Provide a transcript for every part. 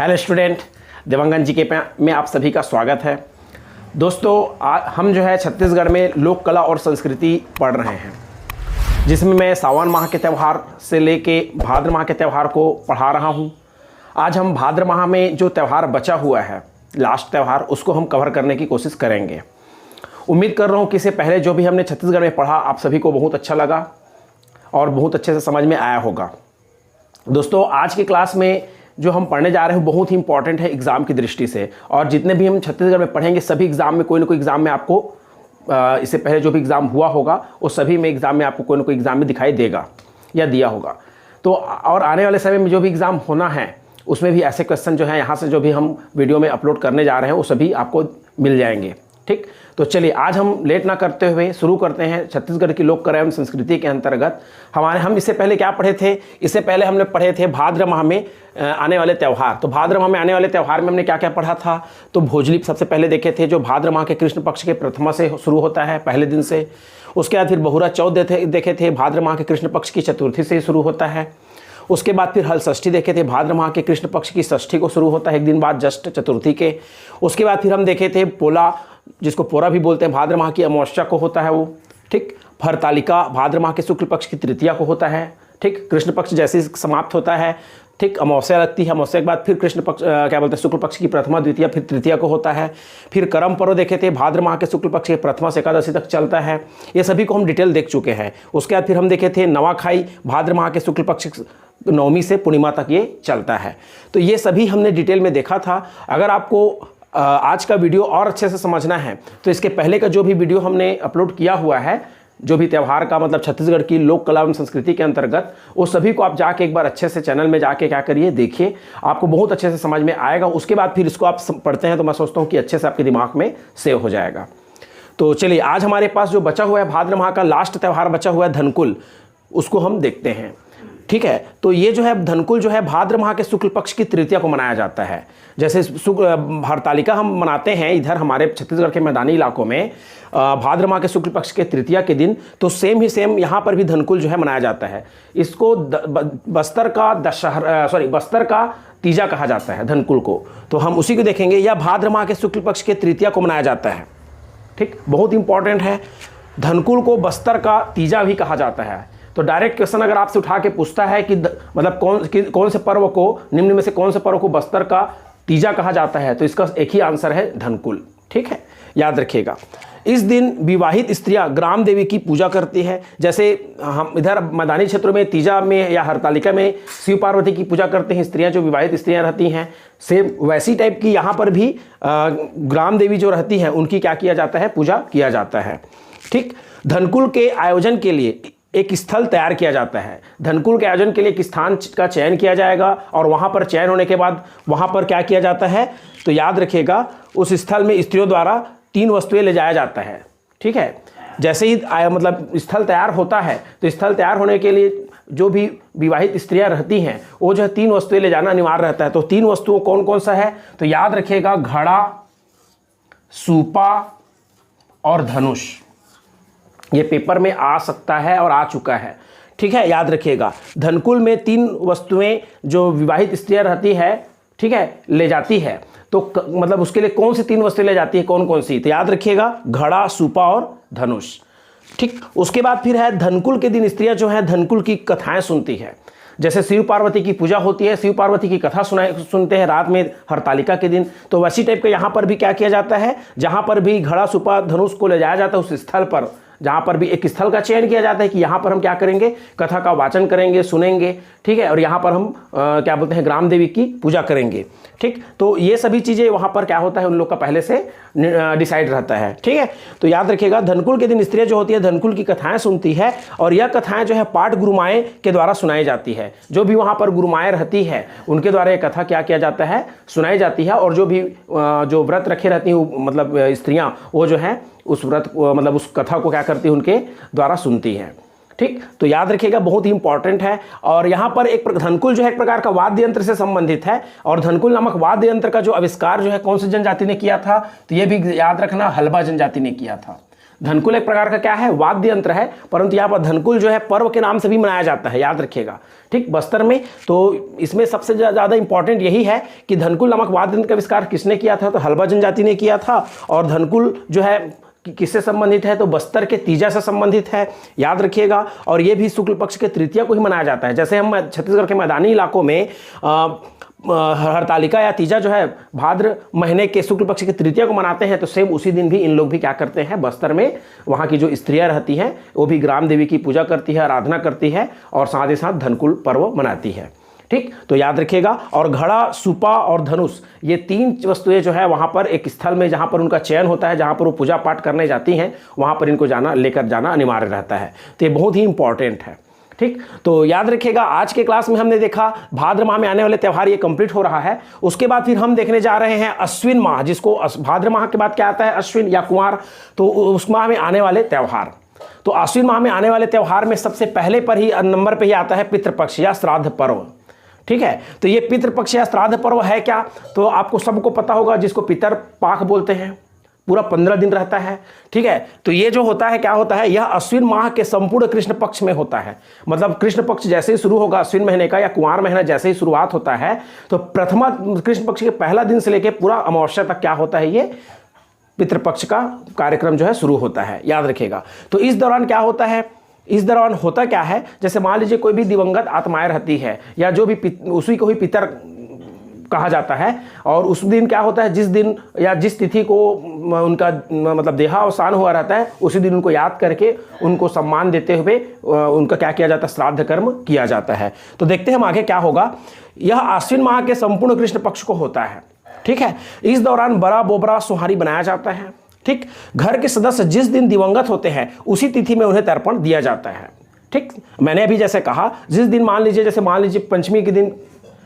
Hello student, Dewangan जी के में आप सभी का स्वागत है। दोस्तों हम जो है छत्तीसगढ़ में लोक कला और संस्कृति पढ़ रहे हैं, जिसमें मैं सावन माह के त्यौहार से लेके भाद्र माह के त्यौहार को पढ़ा रहा हूं। आज हम भाद्र माह में जो त्यौहार बचा हुआ है, लास्ट त्यौहार, उसको हम कवर करने की कोशिश करेंगे। उम्मीद कर रहा हूं कि इससे पहले जो भी हमने छत्तीसगढ़ में पढ़ा आप सभी को बहुत अच्छा लगा और बहुत अच्छे से समझ में आया होगा। दोस्तों आज की क्लास में जो हम पढ़ने जा रहे हैं बहुत ही इंपॉर्टेंट है एग्ज़ाम की दृष्टि से, और जितने भी हम छत्तीसगढ़ में पढ़ेंगे सभी एग्ज़ाम में कोई ना कोई एग्ज़ाम में आपको इससे पहले जो भी एग्ज़ाम हुआ होगा उस सभी में एग्ज़ाम में आपको कोई ना कोई एग्ज़ाम में दिखाई देगा या दिया होगा। तो और आने वाले समय में जो भी एग्ज़ाम होना है उसमें भी ऐसे क्वेश्चन जो हैं यहाँ से जो भी हम वीडियो में अपलोड करने जा रहे हैं वो सभी आपको मिल जाएंगे। ठीक, तो चलिए आज हम लेट ना करते हुए शुरू करते हैं। छत्तीसगढ़ की लोक कला एवं संस्कृति के अंतर्गत हम इससे पहले क्या पढ़े थे? इससे पहले हमने पढ़े थे भाद्र माह में आने वाले त्यौहार। तो भाद्र माह में आने वाले त्यौहार में हमने क्या क्या पढ़ा था? तो भोजली सबसे पहले देखे थे, जो भाद्र माह के कृष्ण पक्ष के प्रथमा से शुरू होता है, पहले दिन से। उसके बाद फिर बहुरा चौथ देखे थे, भाद्र माह के कृष्ण पक्ष की चतुर्थी से ही शुरू होता है। उसके बाद फिर हल षष्ठी देखे थे, भाद्र माह के कृष्ण पक्ष की षष्ठी को शुरू होता है, एक दिन बाद जस्ट चतुर्थी के। उसके बाद फिर हम देखे थे पोला, जिसको पोरा भी बोलते हैं, भाद्र माह की अमावस्या को होता है वो। ठीक, हरतालिका भाद्र माह के शुक्ल पक्ष की तृतीया को होता है। ठीक, कृष्ण पक्ष जैसे ही समाप्त होता है, ठीक, अमावस्या लगती है, अमावस्या के बाद फिर कृष्ण पक्ष क्या बोलते हैं, शुक्ल पक्ष की प्रथमा द्वितीया, फिर तृतीया को होता है। फिर करम पर्व देखे थे, भाद्र माह के शुक्ल पक्ष के प्रथमा से एकादशी तक चलता है। ये सभी को हम डिटेल देख चुके हैं। उसके बाद फिर हम देखे थे नवाखाई, भाद्र माह के शुक्ल पक्ष नवमी से पूर्णिमा तक ये चलता है। तो ये सभी हमने डिटेल में देखा था। अगर आपको आज का वीडियो और अच्छे से समझना है तो इसके पहले का जो भी वीडियो हमने अपलोड किया हुआ है, जो भी त्यौहार का मतलब छत्तीसगढ़ की लोक कला एवं संस्कृति के अंतर्गत, वो सभी को आप जाके एक बार अच्छे से चैनल में जाके क्या करिए, देखिए, आपको बहुत अच्छे से समझ में आएगा। उसके बाद फिर इसको आप पढ़ते हैं तो मैं सोचता हूँ कि अच्छे से आपके दिमाग में सेव हो जाएगा। तो चलिए आज हमारे पास जो बचा हुआ है भाद्र माह का लास्ट त्यौहार बचा हुआ है धनकुल, उसको हम देखते हैं। ठीक है, तो ये जो है धनकुल जो है भाद्र माह के शुक्ल पक्ष की तृतीया को मनाया जाता है। जैसे हरतालिका हम मनाते हैं इधर हमारे छत्तीसगढ़ के मैदानी इलाकों में भाद्र माह के शुक्ल पक्ष के तृतीया के दिन, तो सेम यहाँ पर भी धनकुल जो है मनाया जाता है। इसको बस्तर का तीजा कहा जाता है धनकुल को, तो हम उसी को देखेंगे। या भाद्र माह के शुक्ल पक्ष के तृतीया को मनाया जाता है। ठीक, बहुत इंपॉर्टेंट है। धनकुल को बस्तर का तीजा भी कहा जाता है। तो डायरेक्ट क्वेश्चन अगर आपसे उठा के पूछता है कि मतलब कौन से पर्व को, निम्न में से कौन से पर्व को बस्तर का तीजा कहा जाता है, तो इसका एक ही आंसर है धनकुल। ठीक है, याद रखिएगा। इस दिन विवाहित स्त्रियां ग्राम देवी की पूजा करती है। जैसे हम इधर मैदानी क्षेत्रों में तीजा में या हरतालिका में शिव पार्वती की पूजा करते हैं स्त्रियां, जो विवाहित स्त्रियां रहती हैं, सेम वैसी टाइप की यहाँ पर भी ग्राम देवी जो रहती हैं उनकी क्या किया जाता है, पूजा किया जाता है। ठीक, धनकुल के आयोजन के लिए एक स्थल तैयार किया जाता है। धनकुल के आयोजन के लिए एक स्थान का चयन किया जाएगा और वहाँ पर चयन होने के बाद वहाँ पर क्या किया जाता है, तो याद रखिएगा उस स्थल में स्त्रियों द्वारा 3 वस्तुएं ले जाया जाता है। ठीक है, जैसे ही मतलब स्थल तैयार होता है तो स्थल तैयार होने के लिए जो भी विवाहित स्त्रियां रहती हैं वो जो है 3 वस्तुएं ले जाना अनिवार्य रहता है। तो 3 वस्तुओं कौन कौन सा है, तो याद रखिएगा घड़ा, सूपा और धनुष। ये पेपर में आ सकता है और आ चुका है। ठीक है, याद रखिएगा धनकुल में 3 वस्तुएं जो विवाहित स्त्रियां रहती है, ठीक है, ले जाती है। तो मतलब उसके लिए कौन सी 3 वस्तुएं ले जाती है, कौन कौन सी, तो याद रखिएगा घड़ा, सूपा और धनुष। ठीक, उसके बाद फिर है धनकुल के दिन स्त्रियां जो है धनकुल की कथाएं सुनती है। जैसे शिव पार्वती की पूजा होती है, शिव पार्वती की कथा सुनते हैं रात में हरतालिका के दिन, तो वैसी टाइप का यहाँ पर भी क्या किया जाता है, जहाँ पर भी घड़ा, सूपा, धनुष को ले जाया जाता है उस स्थल पर, जहाँ पर भी एक स्थल का चयन किया जाता है कि यहाँ पर हम क्या करेंगे, कथा का वाचन करेंगे, सुनेंगे। ठीक है, और यहाँ पर हम क्या बोलते हैं, ग्राम देवी की पूजा करेंगे। ठीक, तो ये सभी चीज़ें वहाँ पर क्या होता है, उन लोग का पहले से डिसाइड रहता है। ठीक है, तो याद रखिएगा धनकुल के दिन स्त्रियाँ जो होती है धनकुल की कथाएं सुनती है, और यह कथाएं जो है पाठ गुरुमाएँ के द्वारा सुनाई जाती है। जो भी वहाँ पर गुरुमाएँ रहती है उनके द्वारा ये कथा क्या किया जाता है, सुनाई जाती है। और जो भी जो व्रत रखे रहती हैं मतलब स्त्रियाँ, वो जो है उस व्रत मतलब उस कथा को क्या करती है, उनके द्वारा सुनती हैं। ठीक, तो याद रखिएगा बहुत ही इंपॉर्टेंट है। और यहाँ पर एक धनकुल जो है एक प्रकार का वाद्य यंत्र से संबंधित है, और धनकुल नामक वाद्य यंत्र का जो आविष्कार जो है कौन सी जनजाति ने किया था, तो ये भी याद रखना, हलबा जनजाति ने किया था। धनकुल एक प्रकार का क्या है, वाद्य यंत्र है, परंतु यहाँ पर धनकुल जो है पर्व के नाम से भी मनाया जाता है, याद रखिएगा। ठीक, बस्तर में तो इसमें सबसे ज़्यादा इंपॉर्टेंट यही है कि धनकुल नामक वाद्य यंत्र का आविष्कार किसने किया था, तो हल्बा जनजाति ने किया था। और धनकुल जो है किससे संबंधित है, तो बस्तर के तीजा से संबंधित है, याद रखिएगा। और ये भी शुक्ल पक्ष के तृतीया को ही मनाया जाता है। जैसे हम छत्तीसगढ़ के मैदानी इलाकों में हरतालिका या तीजा जो है भाद्र महीने के शुक्ल पक्ष की तृतीया को मनाते हैं, तो सेम उसी दिन भी इन लोग भी क्या करते हैं, बस्तर में वहाँ की जो स्त्रियाँ रहती हैं वो भी ग्राम देवी की पूजा करती है, आराधना करती है और साथ ही साथ धनकुल पर्व मनाती है। ठीक, तो याद रखिएगा। और घड़ा, सुपा और धनुष, ये 3 वस्तुएं जो है वहाँ पर एक स्थल में जहाँ पर उनका चयन होता है, जहाँ पर वो पूजा पाठ करने जाती हैं, वहाँ पर इनको लेकर जाना अनिवार्य रहता है। तो ये बहुत ही इंपॉर्टेंट है। ठीक, तो याद रखिएगा। आज के क्लास में हमने देखा भाद्र माह में आने वाले त्यौहार, ये कंप्लीट हो रहा है। उसके बाद फिर हम देखने जा रहे हैं अश्विन माह, जिसको भाद्र माह के बाद क्या आता है, अश्विन या कुंवार, तो उस माह में आने वाले त्यौहार। तो अश्विन माह में आने वाले त्यौहार में सबसे पहले पर ही नंबर पर ही आता है पितृपक्ष या श्राद्ध पर्व। ठीक है, तो ये पितृपक्ष या श्राद्ध पर्व है क्या, तो आपको सबको पता होगा, जिसको पितर पाख बोलते हैं, पूरा 15 दिन रहता है। ठीक है, तो ये जो होता है क्या होता है, यह अश्विन माह के संपूर्ण कृष्ण पक्ष में होता है। मतलब कृष्ण पक्ष जैसे ही शुरू होगा अश्विन महीने का, या कुंवार महीना जैसे ही शुरुआत होता है, तो प्रथमा कृष्ण पक्ष के पहला दिन से लेकर पूरा अमावस्या तक क्या होता है, ये पितृपक्ष का कार्यक्रम जो है शुरू होता है, याद रखिएगा। तो इस दौरान क्या होता है, इस दौरान होता क्या है, जैसे मान लीजिए कोई भी दिवंगत आत्माएं रहती है, या जो भी उसी को ही पितर कहा जाता है, और उस दिन क्या होता है, जिस दिन या जिस तिथि को उनका मतलब देहावसान हुआ रहता है, उसी दिन उनको याद करके उनको सम्मान देते हुए उनका क्या किया जाता है, श्राद्ध कर्म किया जाता है। तो देखते हैं हम आगे क्या होगा। यह आश्विन माह के संपूर्ण कृष्ण पक्ष को होता है। ठीक है, इस दौरान बड़ा बोबरा सुहारी बनाया जाता है। ठीक, घर के सदस्य जिस दिन दिवंगत होते हैं उसी तिथि में उन्हें तर्पण दिया जाता है। ठीक, मैंने अभी जैसे कहा, जिस दिन मान लीजिए पंचमी के दिन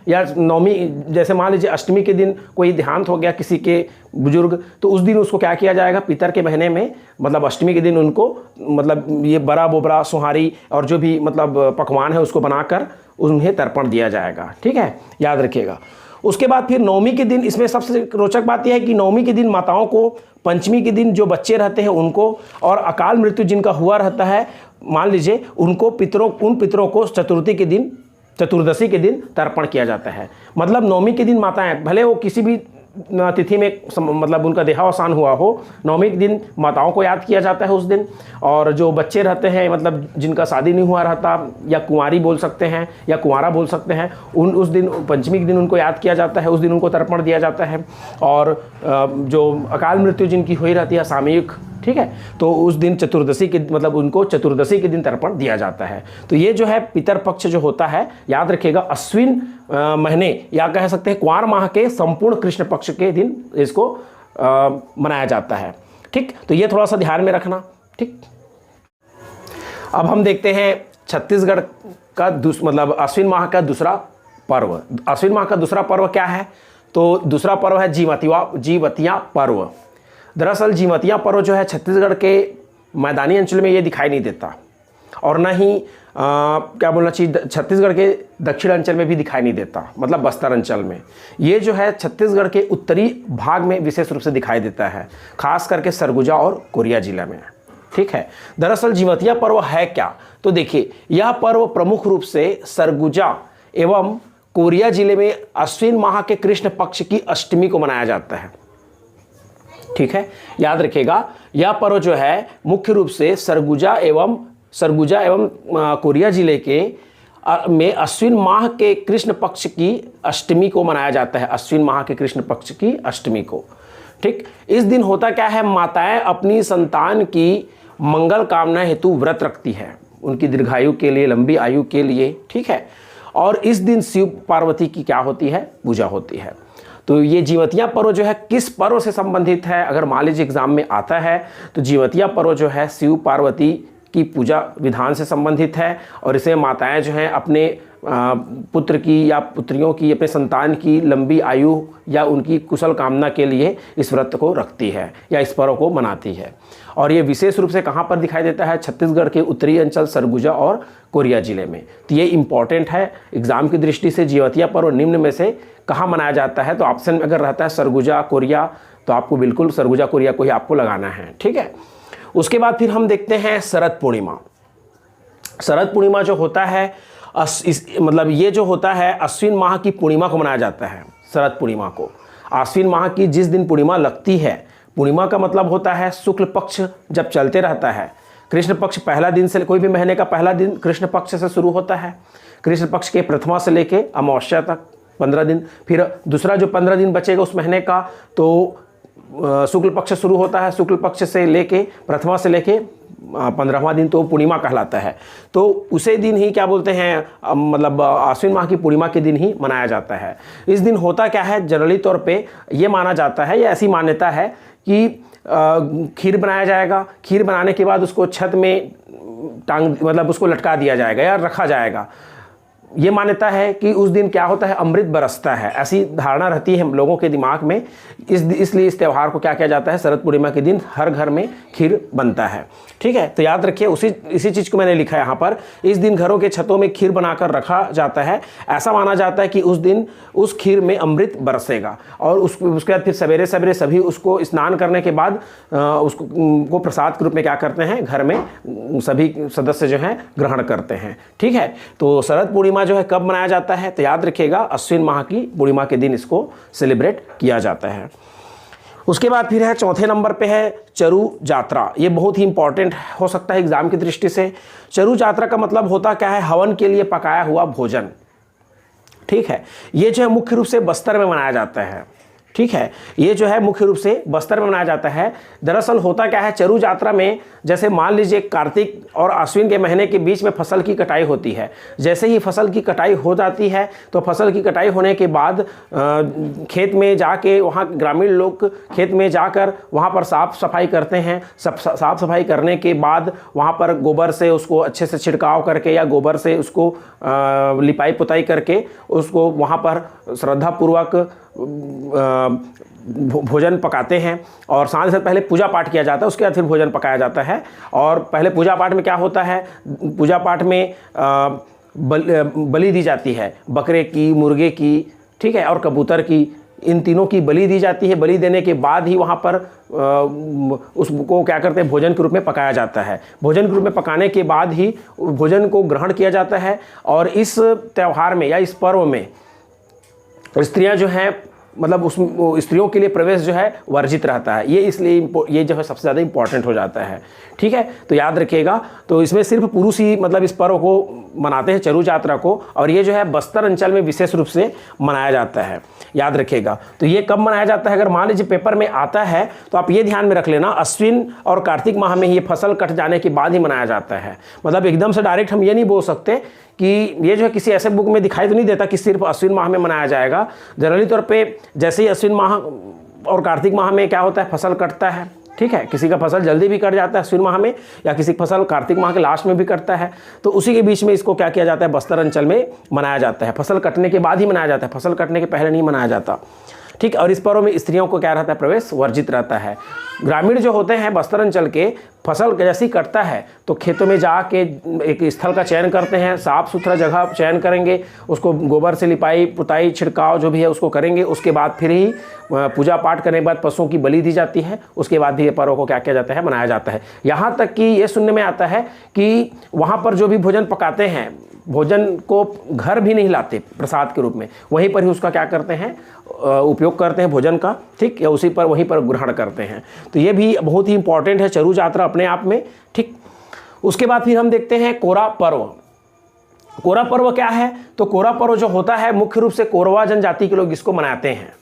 या नवमी, जैसे मान लीजिए अष्टमी के दिन कोई देहांत हो गया किसी के बुजुर्ग, तो उस दिन उसको क्या किया जाएगा, पितर के महीने में, मतलब अष्टमी के दिन उनको मतलब ये बड़ा बोबरा सुहारी और जो भी मतलब पकवान है उसको बनाकर उन्हें तर्पण दिया जाएगा। ठीक है, याद रखिएगा। उसके बाद फिर नवमी के दिन, इसमें सबसे रोचक बात यह है कि नवमी के दिन माताओं को, पंचमी के दिन जो बच्चे रहते हैं उनको, और अकाल मृत्यु जिनका हुआ रहता है मान लीजिए उनको, उन पितरों को चतुर्दशी के दिन तर्पण किया जाता है। मतलब नवमी के दिन माताएं, भले वो किसी भी तिथि में मतलब उनका देहावसान हुआ हो, नवमी के दिन माताओं को याद किया जाता है उस दिन। और जो बच्चे रहते हैं, मतलब जिनका शादी नहीं हुआ रहता, या कुंवारी बोल सकते हैं या कुंवारा बोल सकते हैं, उस दिन पंचमी के दिन उनको याद किया जाता है, उस दिन उनको तर्पण दिया जाता है। और जो अकाल मृत्यु जिनकी हुई रहती है सामयिक, ठीक है, तो उस दिन चतुर्दशी के मतलब उनको चतुर्दशी के दिन तर्पण दिया जाता है। तो ये जो है पितर पक्ष जो होता है, याद रखिएगा, अश्विन महीने या कह सकते हैं कुंवार माह के संपूर्ण कृष्ण पक्ष के दिन इसको मनाया जाता है। ठीक, तो ये थोड़ा सा ध्यान में रखना। ठीक, अब हम देखते हैं छत्तीसगढ़ का मतलब अश्विन माह का दूसरा पर्व। अश्विन माह का दूसरा पर्व क्या है, तो दूसरा पर्व है जीवतिया पर्व। दरअसल जीवतिया पर्व जो है छत्तीसगढ़ के मैदानी अंचल में ये दिखाई नहीं देता, और न ही क्या बोलना चाहिए, छत्तीसगढ़ के दक्षिण अंचल में भी दिखाई नहीं देता, मतलब बस्तर अंचल में। ये जो है छत्तीसगढ़ के उत्तरी भाग में विशेष रूप से दिखाई देता है, खास करके सरगुजा और कोरिया जिला में। ठीक है, दरअसल जीवतिया पर्व है क्या, तो देखिए यह पर्व प्रमुख रूप से सरगुजा एवं कोरिया जिले में अश्विन माह के कृष्ण पक्ष की अष्टमी को मनाया जाता है। ठीक है, याद रखिएगा, यह पर्व जो है मुख्य रूप से सरगुजा एवं कोरिया जिले के में अश्विन माह के कृष्ण पक्ष की अष्टमी को मनाया जाता है, अश्विन माह के कृष्ण पक्ष की अष्टमी को। ठीक, इस दिन होता क्या है, माताएं अपनी संतान की मंगल कामना हेतु व्रत रखती है, उनकी दीर्घायु के लिए, लंबी आयु के लिए। ठीक है, और इस दिन शिव पार्वती की क्या होती है, पूजा होती है। तो ये जीवतिया पर्व जो है किस पर्व से संबंधित है, अगर मान लीजिए एग्जाम में आता है, तो जीवतिया पर्व जो है शिव पार्वती की पूजा विधान से संबंधित है, और इसे माताएं जो हैं अपने पुत्र की या पुत्रियों की, अपने संतान की लंबी आयु या उनकी कुशल कामना के लिए इस व्रत को रखती है या इस पर्व को मनाती है। और ये विशेष रूप से कहाँ पर दिखाई देता है, छत्तीसगढ़ के उत्तरी अंचल सरगुजा और कोरिया जिले में। तो ये इंपॉर्टेंट है एग्जाम की दृष्टि से। जीवतिया पर्व निम्न में से कहाँ मनाया जाता है, तो ऑप्शन में अगर रहता है सरगुजा कोरिया, तो आपको बिल्कुल सरगुजा कोरिया को ही आपको लगाना है। ठीक है, उसके बाद फिर हम देखते हैं शरद पूर्णिमा। शरद पूर्णिमा जो होता है मतलब ये जो होता है अश्विन माह की पूर्णिमा को मनाया जाता है। शरद पूर्णिमा को आश्विन माह की जिस दिन पूर्णिमा लगती है, पूर्णिमा का मतलब होता है शुक्ल पक्ष जब चलते रहता है। कृष्ण पक्ष पहला दिन से, कोई भी महीने का पहला दिन कृष्ण पक्ष से शुरू होता है। कृष्ण पक्ष के प्रथमा से लेके अमावस्या तक 15 दिन, फिर दूसरा जो 15 दिन बचेगा उस महीने का तो शुक्ल पक्ष शुरू होता है। शुक्ल पक्ष से लेके प्रथमा से लेके 15वां दिन तो पूर्णिमा कहलाता है। तो उसे दिन ही क्या बोलते हैं, मतलब आश्विन माह की पूर्णिमा के दिन ही मनाया जाता है। इस दिन होता क्या है, जनरली तौर पे ये माना जाता है या ऐसी मान्यता है कि खीर बनाया जाएगा। खीर बनाने के बाद उसको छत में मतलब उसको लटका दिया जाएगा या रखा जाएगा। ये मान्यता है कि उस दिन क्या होता है, अमृत बरसता है, ऐसी धारणा रहती है हम लोगों के दिमाग में। इसलिए इस त्यौहार को क्या किया जाता है, शरद पूर्णिमा के दिन हर घर में खीर बनता है। ठीक है, तो याद रखिए इसी चीज़ को मैंने लिखा है यहाँ पर। इस दिन घरों के छतों में खीर बनाकर रखा जाता है। ऐसा माना जाता है कि उस दिन उस खीर में अमृत बरसेगा। और उसके बाद फिर सवेरे सवेरे सभी उसको स्नान करने के बाद उसको प्रसाद के रूप में क्या करते हैं, घर में सभी सदस्य जो हैं ग्रहण करते हैं। ठीक है, तो शरद पूर्णिमा जो है कब मनाया जाता है, तो याद रखिएगा अश्विन माह की पूर्णिमा के दिन इसको सेलिब्रेट किया जाता है। उसके बाद फिर है चौथे नंबर पे है चरु यात्रा। ये बहुत ही इंपॉर्टेंट हो सकता है एग्जाम की दृष्टि से। चरु यात्रा का मतलब होता क्या है, हवन के लिए पकाया हुआ भोजन। ठीक है, ये जो है मुख्य रूप से बस्तर में मनाया जाता है। ठीक है, ये जो है मुख्य रूप से बस्तर में मनाया जाता है। दरअसल होता क्या है, चरु यात्रा में जैसे मान लीजिए कार्तिक और आश्विन के महीने के बीच में फसल की कटाई होती है। जैसे ही फसल की कटाई हो जाती है तो फसल की कटाई होने के बाद खेत में जाके वहाँ ग्रामीण लोग खेत में जाकर वहाँ पर साफ़ सफाई करते हैं। साफ़ सफाई करने के बाद वहाँ पर गोबर से उसको अच्छे से छिड़काव करके या गोबर से उसको लिपाई पुताई करके उसको वहाँ पर श्रद्धापूर्वक भोजन पकाते हैं। और साथ ही साथ पहले पूजा पाठ किया जाता है, उसके बाद फिर भोजन पकाया जाता है। और पहले पूजा पाठ में क्या होता है, पूजा पाठ में बलि दी जाती है, बकरे की, मुर्गे की, ठीक है, और कबूतर की, इन तीनों की बलि दी जाती है। बलि देने के बाद ही वहाँ पर उसको क्या करते हैं, भोजन के रूप में पकाया जाता है। भोजन के रूप में पकाने के बाद ही भोजन को ग्रहण किया जाता है। और इस त्यौहार में या इस पर्व में स्त्रियां जो हैं, मतलब उस स्त्रियों के लिए प्रवेश जो है वर्जित रहता है। ये इसलिए ये जो है सबसे ज़्यादा इंपॉर्टेंट हो जाता है। ठीक है, तो याद रखिएगा। तो इसमें सिर्फ पुरुष ही मतलब इस पर्व को मनाते हैं, चरु यात्रा को। और ये जो है बस्तर अंचल में विशेष रूप से मनाया जाता है, याद रखिएगा। तो ये कब मनाया जाता है, अगर मान लीजिए पेपर में आता है तो आप ये ध्यान में रख लेना, अश्विन और कार्तिक माह में ही ये फसल कट जाने के बाद ही मनाया जाता है। मतलब एकदम से डायरेक्ट हम ये नहीं बोल सकते कि ये जो है किसी ऐसे बुक में दिखाई तो नहीं देता कि सिर्फ अश्विन माह में मनाया जाएगा। जनरली तौर पे जैसे ही अश्विन माह और कार्तिक माह में क्या होता है, फसल कटता है। ठीक है, किसी का फसल जल्दी भी कट जाता है अश्विन माह में, या किसी की फसल कार्तिक माह के लास्ट में भी कटता है। तो उसी के बीच में इसको क्या किया जाता है, बस्तर अंचल में मनाया जाता है। फसल कटने के बाद ही मनाया जाता है, फसल कटने के पहले नहीं मनाया जाता। ठीक, और इस पर्व में स्त्रियों को क्या रहता है, प्रवेश वर्जित रहता है। ग्रामीण जो होते हैं बस्तर अंचल के, फसल जैसे ही कटता है तो खेतों में जाके एक स्थल का चयन करते हैं, साफ़ सुथरा जगह चयन करेंगे, उसको गोबर से लिपाई पुताई छिड़काव जो भी है उसको करेंगे। उसके बाद फिर ही पूजा पाठ करने के बाद पशुओं की बलि दी जाती है। उसके बाद भी ये पर्व को क्या किया जाता है, मनाया जाता है। यहाँ तक कि ये सुनने में आता है कि वहाँ पर जो भी भोजन पकाते हैं, भोजन को घर भी नहीं लाते प्रसाद के रूप में, वहीं पर ही उसका क्या करते हैं, उपयोग करते हैं भोजन का। ठीक, या उसी पर वहीं पर ग्रहण करते हैं। तो ये भी बहुत ही इंपॉर्टेंट है चरु यात्रा अपने आप में। ठीक, उसके बाद फिर हम देखते हैं कोरा पर्व। कोरा पर्व क्या है, तो कोरा पर्व जो होता है मुख्य रूप से कोरवा जनजाति के लोग इसको मनाते हैं।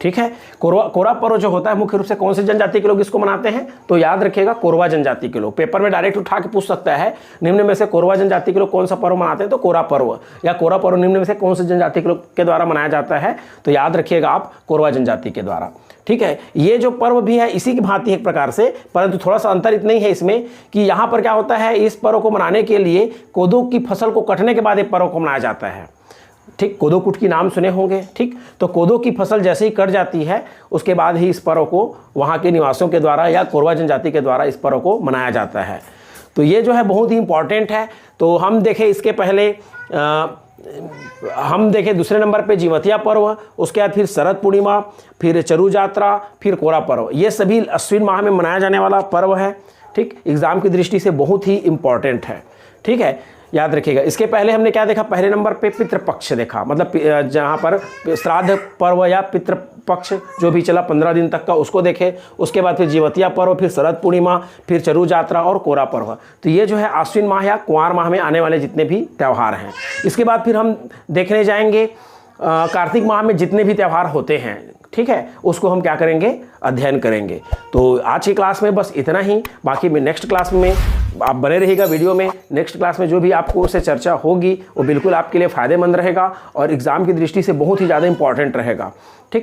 ठीक है, कोरा पर्व जो होता है मुख्य रूप से कौन सी जनजाति के लोग इसको मनाते हैं, तो याद रखिएगा कोरवा जनजाति के लोग। पेपर में डायरेक्ट उठा के पूछ सकता है, निम्न में से कोरवा जनजाति के लोग कौन सा पर्व मनाते हैं, तो कोरा पर्व। या कोरा पर्व निम्न में से कौन सी जनजाति के लोग के द्वारा मनाया जाता है, तो याद रखिएगा आप कोरवा जनजाति के द्वारा। ठीक है, ये जो पर्व भी है इसी की भांति एक प्रकार से, परंतु थोड़ा सा अंतर इतना ही है इसमें कि यहाँ पर क्या होता है, इस पर्व को मनाने के लिए कोदो की फसल को कटने के बाद एक पर्व को मनाया जाता है। ठीक, कोदो कुट की नाम सुने होंगे। ठीक, तो कोदो की फसल जैसे ही कट जाती है उसके बाद ही इस पर्व को वहाँ के निवासियों के द्वारा या कोरवा जनजाति के द्वारा इस पर्व को मनाया जाता है। तो ये जो है बहुत ही इंपॉर्टेंट है। तो हम देखें इसके पहले हम देखें दूसरे नंबर पे जीवतिया पर्व, उसके बाद फिर शरद पूर्णिमा, फिर चरु यात्रा, फिर कोरा पर्व। ये सभी अश्विन माह में मनाया जाने वाला पर्व है। ठीक, एग्ज़ाम की दृष्टि से बहुत ही इंपॉर्टेंट है। ठीक है, याद रखिएगा। इसके पहले हमने क्या देखा, पहले नंबर पे पितृपक्ष देखा, मतलब जहाँ पर श्राद्ध पर्व या पितृपक्ष जो भी चला 15 दिन तक का उसको देखे। उसके बाद फिर जीवतिया पर्व, फिर शरद पूर्णिमा, फिर चरु यात्रा और कोरा पर्व। तो ये जो है आश्विन माह या कुंवार माह में आने वाले जितने भी त्यौहार हैं। इसके बाद फिर हम देखने जाएंगे कार्तिक माह में जितने भी त्यौहार होते हैं, ठीक है, उसको हम क्या करेंगे, अध्ययन करेंगे। तो आज की क्लास में बस इतना ही। बाकी में नेक्स्ट क्लास में आप बने रहिएगा वीडियो में। नेक्स्ट क्लास में जो भी आपको उससे चर्चा होगी वो बिल्कुल आपके लिए फ़ायदेमंद रहेगा और एग्ज़ाम की दृष्टि से बहुत ही ज़्यादा इंपॉर्टेंट रहेगा। ठीक।